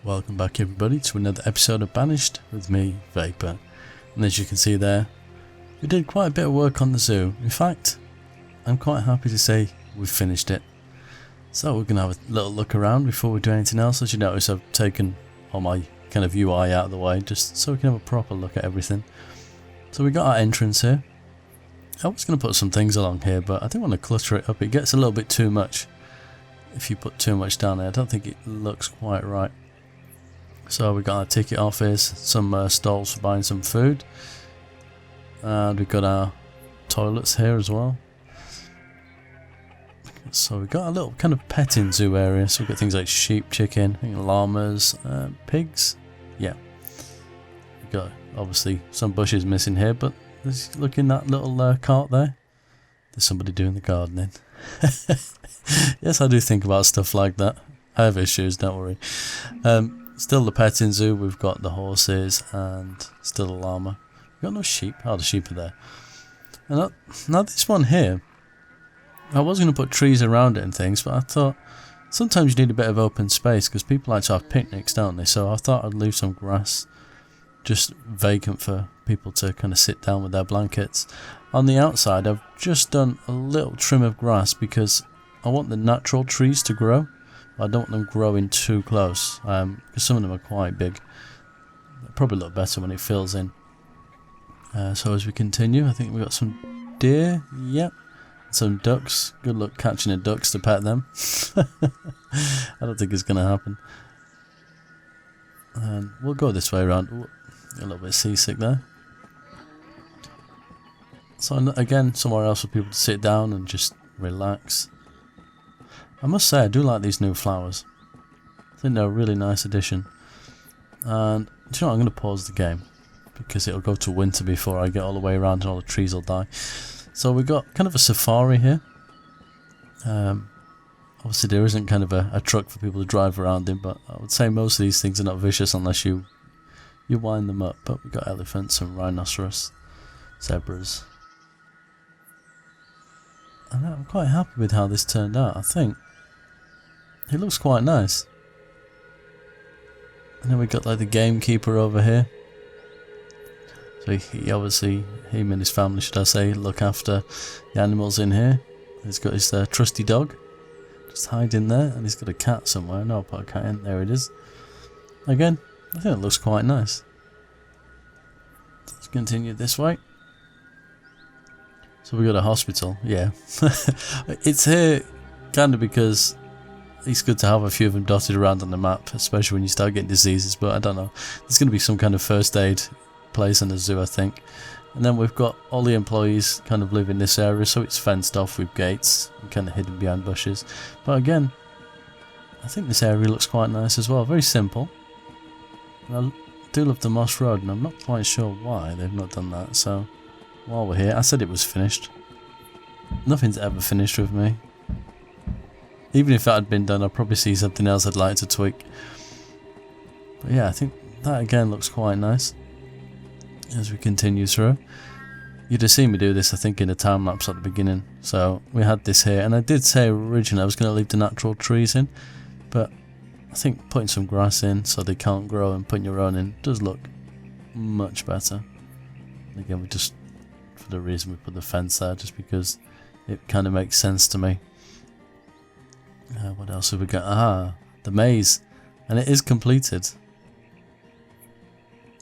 Welcome back everybody to another episode of Banished with me, Vapor. And as you can see there, we did quite a bit of work on the zoo. In fact, I'm quite happy to say we've finished it. So we're going to have a little look around before we do anything else. As you notice, I've taken all my kind of UI out of the way just so we can have a proper look at everything. So we got our entrance here. I was going to put some things along here, but I didn't want to clutter it up. It gets a little bit too much if you put too much down there. I don't think it looks quite right. So we got our ticket office, some stalls for buying some food, and we've got our toilets here as well. So we've got a little kind of petting zoo area. So we've got things like sheep, chicken, llamas, pigs. Yeah, we've got obviously some bushes missing here, but look in that little cart there. There's somebody doing the gardening. Yes, I do think about stuff like that. I have issues, don't worry. Still the petting zoo, we've got the horses and still a llama. We've got no sheep. Oh, the sheep are there. And now this one here, I was going to put trees around it and things, but I thought sometimes you need a bit of open space because people like to have picnics, don't they? So I thought I'd leave some grass just vacant for people to kind of sit down with their blankets. On the outside, I've just done a little trim of grass because I want the natural trees to grow. I don't want them growing too close because some of them are quite big. They'll probably look better when it fills in. So as we continue, I think we've got some deer, yep, some ducks. Good luck catching the ducks to pet them. I don't think it's going to happen. And we'll go this way around. Ooh, a little bit seasick there. So again, somewhere else for people to sit down and just relax. I must say I do like these new flowers. I think they're a really nice addition. And do you know what, I'm going to pause the game because it'll go to winter before I get all the way around and all the trees will die. So we've got kind of a safari here. Obviously there isn't kind of a truck for people to drive around in, but I would say most of these things are not vicious unless you wind them up. But we've got elephants and rhinoceros, zebras. And I'm quite happy with how this turned out, I think. It looks quite nice. And then we got like the gamekeeper over here. So he obviously, him and his family, should I say, look after the animals in here. He's got his trusty dog just hiding there, and he's got a cat somewhere. No, I'll put a cat in. There it is. Again, I think it looks quite nice. Let's continue this way. So we got a hospital, yeah. It's here kind of because it's good to have a few of them dotted around on the map, especially when you start getting diseases, but I don't know. There's going to be some kind of first aid place in the zoo, I think. And then we've got all the employees kind of live in this area, so it's fenced off with gates and kind of hidden behind bushes. But again, I think this area looks quite nice as well. Very simple. And I do love the Moss Road, and I'm not quite sure why they've not done that, so while we're here, I said it was finished. Nothing's ever finished with me. Even if that had been done, I'd probably see something else I'd like to tweak. But yeah, I think that again looks quite nice. As we continue through. You'd have seen me do this, I think, in the time lapse at the beginning. So we had this here, and I did say originally I was going to leave the natural trees in, but I think putting some grass in so they can't grow and putting your own in does look much better. And again, we just, for the reason we put the fence there, just because it kind of makes sense to me. What else have we got? Ah, the maze, and it is completed.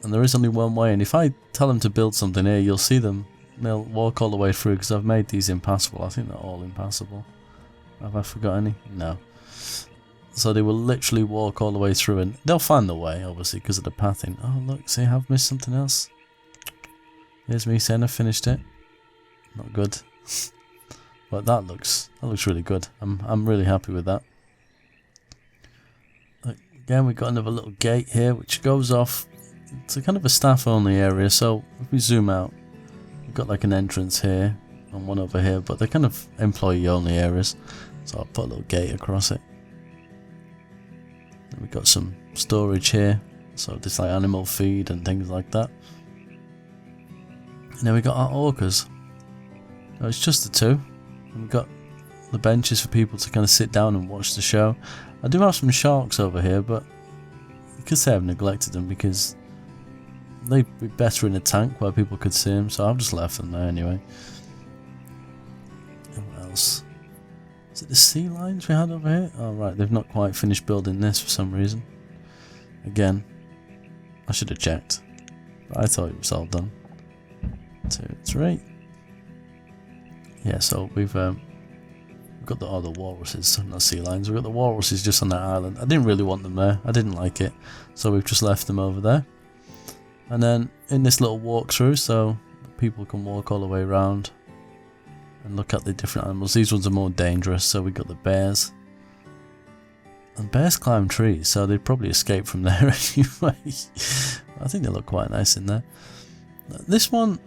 And there is only one way, and if I tell them to build something here, you'll see them. They'll walk all the way through because I've made these impassable. I think they're all impassable. Have I forgot any? No. So they will literally walk all the way through, and they'll find the way, obviously, because of the pathing. Oh, look, see, I've missed something else. Here's me saying I finished it. Not good. But that looks really good. I'm really happy with that. Again, we've got another little gate here, which goes off. It's a kind of a staff only area, so if we zoom out, we've got like an entrance here and one over here, but they're kind of employee only areas, so I'll put a little gate across it. And we've got some storage here, so just like animal feed and things like that. And then we've got our orcas. Now it's just the two, and we've got the benches for people to kind of sit down and watch the show. I do have some sharks over here, but you could say I've neglected them because they'd be better in a tank where people could see them, so I've just left them there anyway. And what else? Is it the sea lions we had over here? Oh right, they've not quite finished building this for some reason. Again, I should have checked, but I thought it was all done. 2, 3. Yeah, so we've got the walruses, not sea lions. We've got the walruses just on that island. I didn't really want them there. I didn't like it, so we've just left them over there. And then in this little walkthrough, so people can walk all the way around and look at the different animals. These ones are more dangerous, so we've got the bears. And bears climb trees, so they'd probably escape from there anyway. I think they look quite nice in there. This one,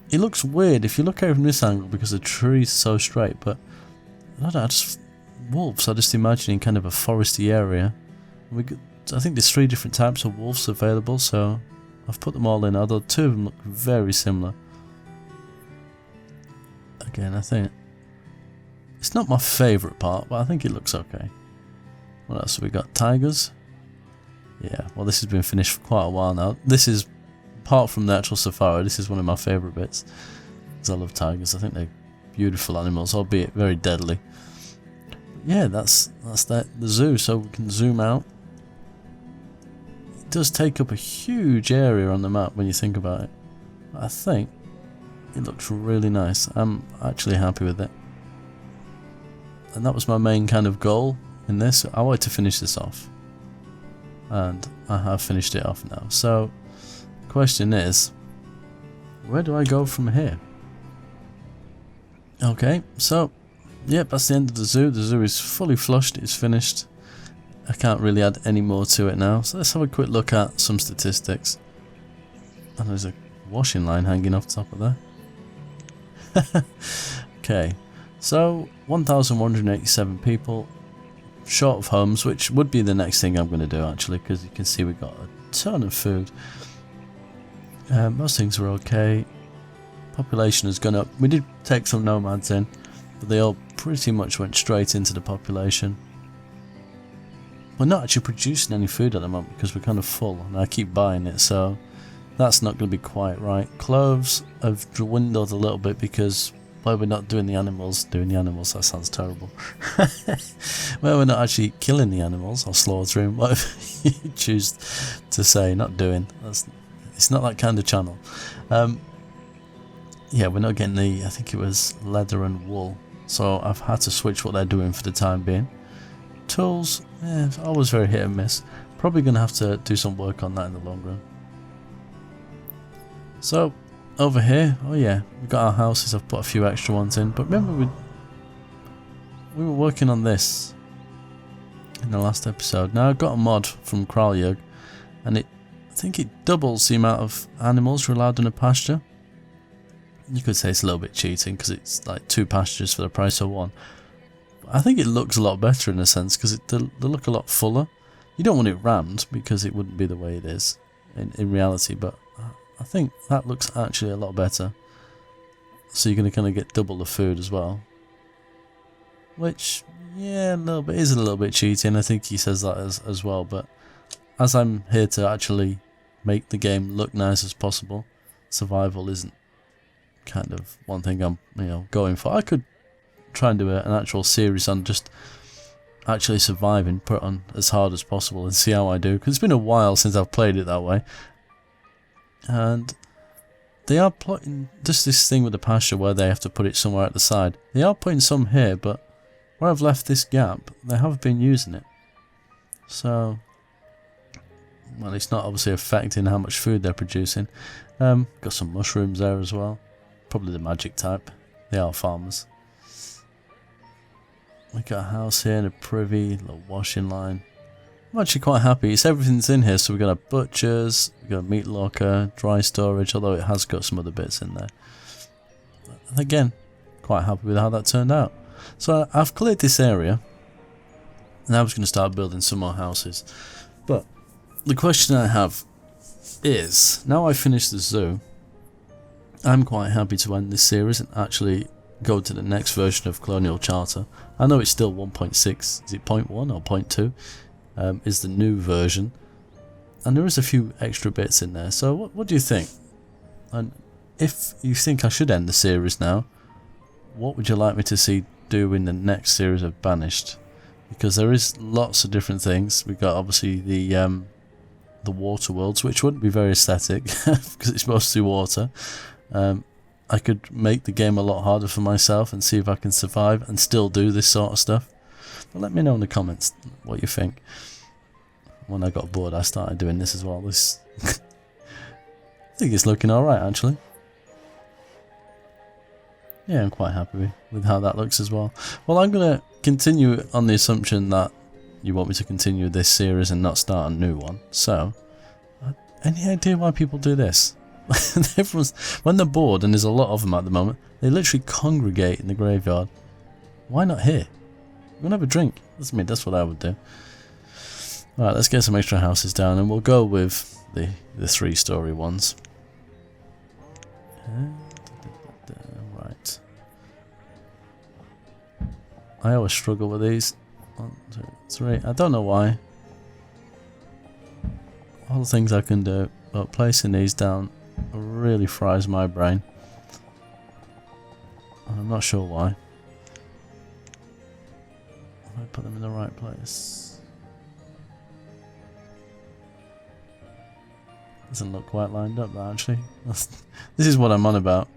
it looks weird if you look at it from this angle because the tree's so straight, but I don't know, wolves, I just imagining kind of a foresty area. I think there's 3 different types of wolves available, so I've put them all in, although 2 of them look very similar. Again, I think it's not my favourite part, but I think it looks okay. What else have we got? Tigers? Yeah, well this has been finished for quite a while now. This is, apart from the actual safari, this is one of my favourite bits. Because I love tigers, I think they're beautiful animals, albeit very deadly. But yeah, that's the zoo, so we can zoom out. It does take up a huge area on the map when you think about it. But I think it looks really nice. I'm actually happy with it. And that was my main kind of goal in this. I wanted to finish this off. And I have finished it off now. So, the question is, where do I go from here? Okay, so, yep, that's the end of the zoo. The zoo is fully flushed, it's finished. I can't really add any more to it now. So let's have a quick look at some statistics. And there's a washing line hanging off the top of there. Okay, so 1,187 people short of homes, which would be the next thing I'm going to do actually, because you can see we've got a ton of food. Most things are okay. Population has gone up. We did take some nomads in, but they all pretty much went straight into the population. We're not actually producing any food at the moment because we're kind of full and I keep buying it, so that's not going to be quite right. Cloves have dwindled a little bit because, well, we're not doing the animals, that sounds terrible. Well, we're not actually killing the animals or slaughtering, whatever you choose to say, not doing. It's not that kind of channel. Yeah, we're not getting the, I think it was leather and wool, so I've had to switch what they're doing for the time being. Tools, yeah, always very hit and miss. Probably going to have to do some work on that in the long run. So, over here, oh yeah, we've got our houses. I've put a few extra ones in, but remember we were working on this in the last episode. Now I got a mod from Kraljug, and I think it doubles the amount of animals you're allowed in a pasture. You could say it's a little bit cheating because it's like 2 pastures for the price of 1. But I think it looks a lot better in a sense because they look a lot fuller. You don't want it rammed because it wouldn't be the way it is in reality, but I think that looks actually a lot better. So you're going to kind of get double the food as well. Which, yeah, is a little bit cheating. I think he says that as well. But as I'm here to actually make the game look nice as possible, survival isn't kind of one thing I'm going for. I could try and do an actual series on just actually surviving, put on as hard as possible and see how I do. Because it's been a while since I've played it that way. And they are putting just this thing with the pasture where they have to put it somewhere at the side. They are putting some here, but where I've left this gap, they have been using it. So, well, it's not obviously affecting how much food they're producing. Got some mushrooms there as well. Probably the magic type. They are farmers. We got a house here and a privy, a little washing line. I'm actually quite happy. Everything's in here, so we've got a butcher's, we've got a meat locker, dry storage, although it has got some other bits in there. And again, quite happy with how that turned out. So I've cleared this area, and I was going to start building some more houses. But the question I have is, now I've finished the zoo, I'm quite happy to end this series and actually go to the next version of Colonial Charter. I know it's still 1.6, is it 0.1 or 0.2? Is the new version, And there is a few extra bits in there. So what do you think? And if you think I should end the series now, what would you like me to see do in the next series of Banished? Because there is lots of different things. We've got obviously the water worlds, which wouldn't be very aesthetic because it's mostly water. I could make the game a lot harder for myself and see if I can survive and still do this sort of stuff. But let me know in the comments what you think. When I got bored, I started doing this as well. This, I think it's looking alright actually. Yeah, I'm quite happy with how that looks as well. Well, I'm going to continue on the assumption that you want me to continue this series and not start a new one. So, any idea why people do this? When they're bored, and there's a lot of them at the moment, they literally congregate in the graveyard. Why not here? We're gonna have a drink. That's what I would do. Alright, let's get some extra houses down, and we'll go with the 3-story ones. Right. I always struggle with these. 1, 2, 3. I don't know why. All the things I can do, but placing these down really fries my brain. And I'm not sure why. I put them in the right place. Doesn't look quite lined up, that actually. This is what I'm on about.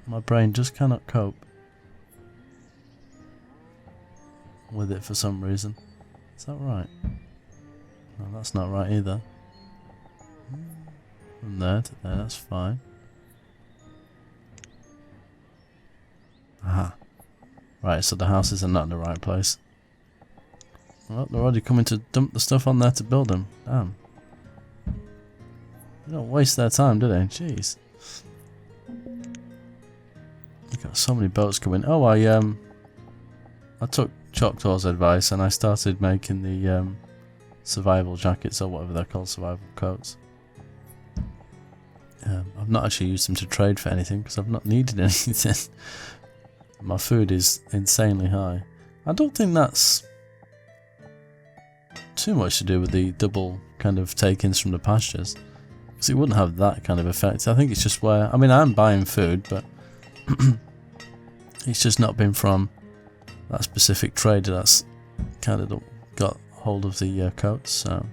My brain just cannot cope with it for some reason. Is that right? No, that's not right either. From there to there, that's fine. Aha. Right, so the houses are not in the right place. Well, they're already coming to dump the stuff on there to build them. Damn. They don't waste their time, do they? Jeez. We've got so many boats coming. Oh, I took Choctaw's advice and I started making the survival jackets, or whatever they're called, survival coats. I've not actually used them to trade for anything because I've not needed anything. My food is insanely high. I don't think that's too much to do with the double kind of take-ins from the pastures, because it wouldn't have that kind of effect. I think it's just where, I mean, I'm buying food, but it's just not been from that specific trader that's kind of got hold of the coats. So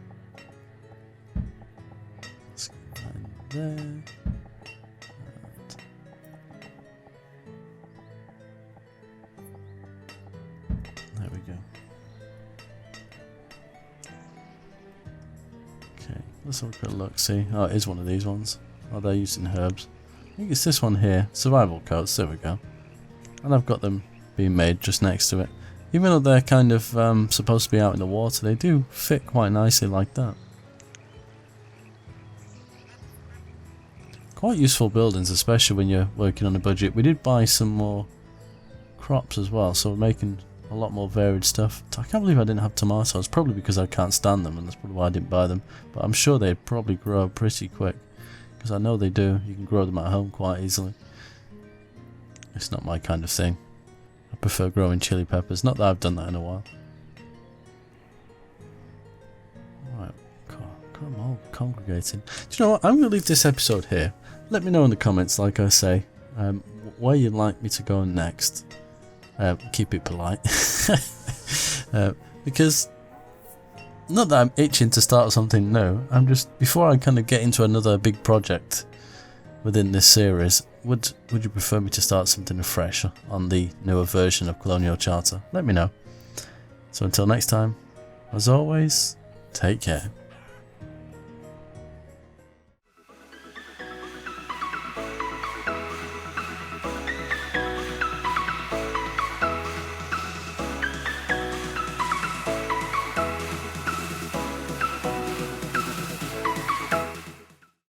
let's go right there. There we go. Okay, let's have a quick look. See, oh, it is one of these ones. Oh, they're using herbs. I think it's this one here. Survival coats. There we go. And I've got them being made just next to it. Even though they're kind of supposed to be out in the water, they do fit quite nicely like that. Quite useful buildings, especially when you're working on a budget. We did buy some more crops as well, so we're making a lot more varied stuff. I can't believe I didn't have tomatoes, probably because I can't stand them, and that's probably why I didn't buy them. But I'm sure they'd probably grow pretty quick, because I know they do. You can grow them at home quite easily. It's not my kind of thing. I prefer growing chili peppers. Not that I've done that in a while. Right, come on, congregating. Do you know what? I'm going to leave this episode here. Let me know in the comments, like I say, where you'd like me to go next. Keep it polite. Because, not that I'm itching to start something new. I'm just, before I kind of get into another big project within this series, would you prefer me to start something afresh on the newer version of Colonial Charter? Let me know. So until next time, as always, take care.